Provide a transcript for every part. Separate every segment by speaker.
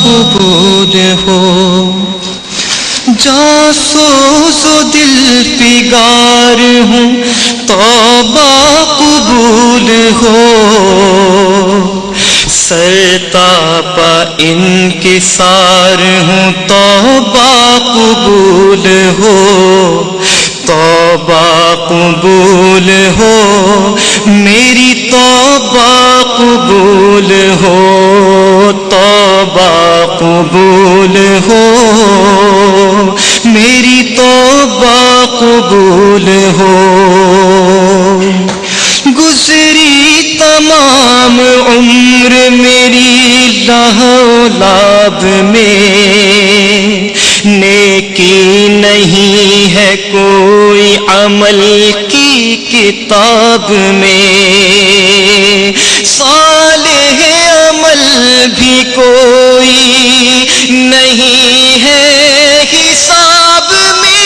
Speaker 1: قبول ہو، جاسوس و دل پگار ہوں توبہ قبول ہو، سرتاپا انکسار ہوں توبہ قبول ہو، توبہ قبول ہو، میری توبہ قبول ہو، توبہ قبول ہو، میری توبہ قبول ہو، گزری تمام عمر میری لہو لعب میں، نیکی نہیں ہے کوئی عمل کی کتاب میں، صالح عمل بھی کوئی نہیں ہے حساب میں،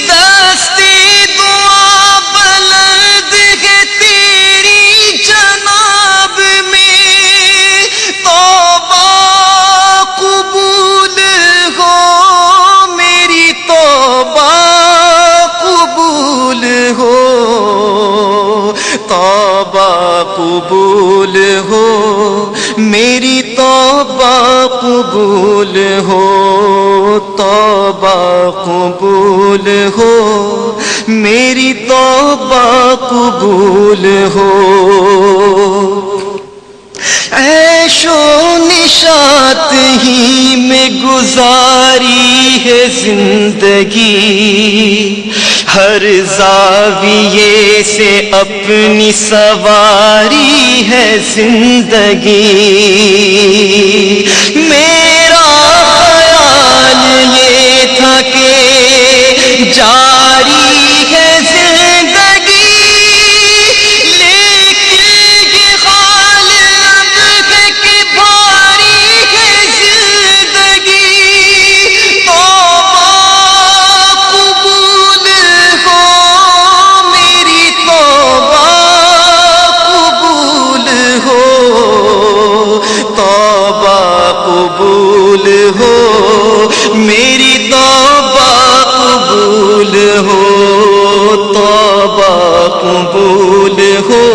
Speaker 1: دستی دعا بلند ہے تیری جناب میں، توبہ قبول ہو، میری توبہ قبول ہو، توبہ قبول ہو، میری توبہ قبول ہو، توبہ قبول ہو، میری توبہ قبول ہو، عیش و نشاط ہی میں گزاری ہے زندگی، ہر زاویے سے اپنی سواری ہے زندگی، میرا خیال یہ تھا کہ جاری ہے زندگی، لیکن یہ حال اب ہے کہ بھاری ہے زندگی، توبہ قبول ہو، میری توبہ قبول ہو، توبہ قبول ہو، میری توبہ قبول ہو، توبہ قبول ہو،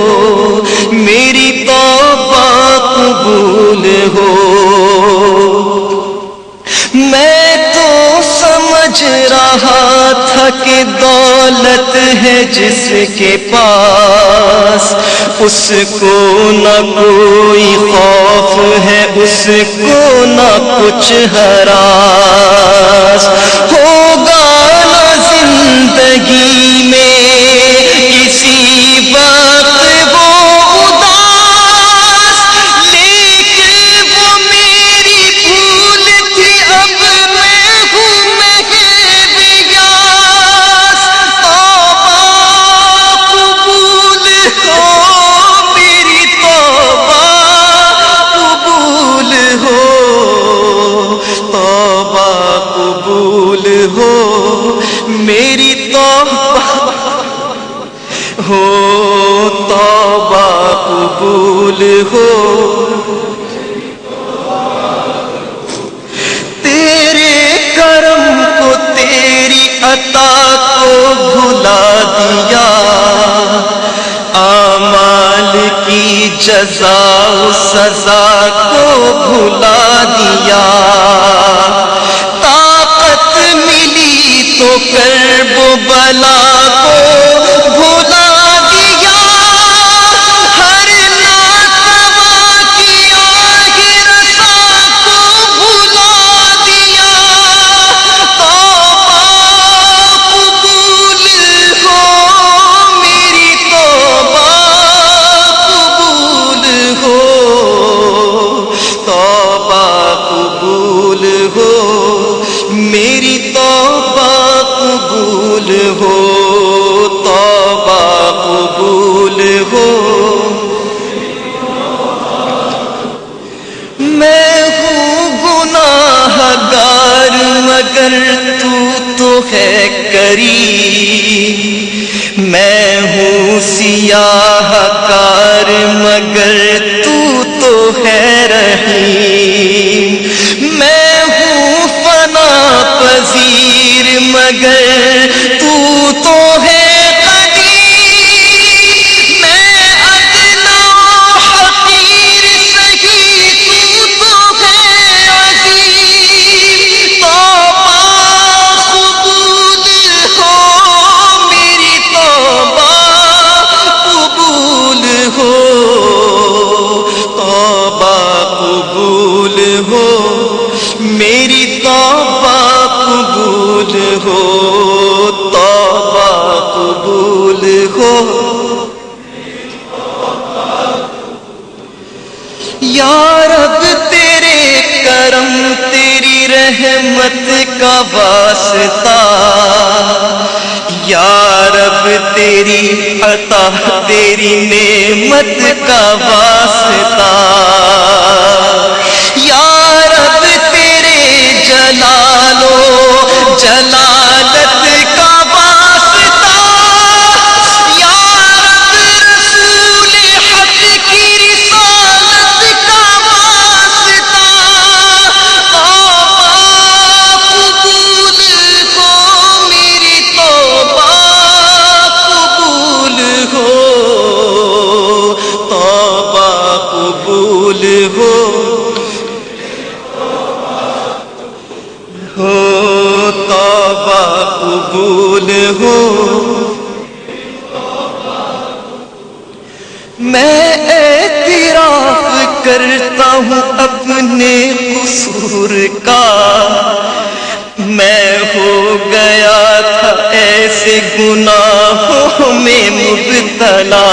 Speaker 1: میری توبہ قبول ہو، میں تو سمجھ رہا تھا کہ دولت ہے جس کے پاس، اس کو نہ کوئی خوف ہے، اس کو نہ کچھ ہراس، ہوگا نہ زندگی میں کسی وقت وہ اداس، لیکن وہ میری بھول تھی، اب میں ہوں محبیاس، توبہ قبول ہو، میری توبہ قبول ہو، توبہ قبول ہو، میری توبہ ہو، توبہ قبول ہو، تیرے کرم کو تیری عطا کو بھلا دیا، اعمال کی جزا و سزا کو بھلا دیا، طاقت ملی تو کرب و بلا کو بھلا دیا، ہر ناتوا کی آہ رسا کو بھلا دیا، توبہ قبول ہو، میری توبہ قبول ہو، توبہ قبول ہو، میری توبہ قبول ہو، توبہ قبول ہو، میں ہوں گناہ گار مگر تو ہے کریم، میں ہوں سیاہ کار مگر تو ہے رحیم، ہو، میری توبہ قبول ہو، توبہ قبول ہو۔ یا رب تیرے کرم تیری رحمت کا واسطہ، یا رب تیری عطا تیری نعمت کا واسطہ، یا رب تیرے جلال و جلالت کا واسطہ، یا رب رسول حق کی رسالت کا واسطہ، توبہ قبول ہو، میری توبہ قبول ہو، توبہ قبول ہو، توبہ قبول ہو۔ میں اعتراف کرتا ہوں اپنے قصور کا، میں ہو گیا تھا ایسے گناہوں میں مبتلا،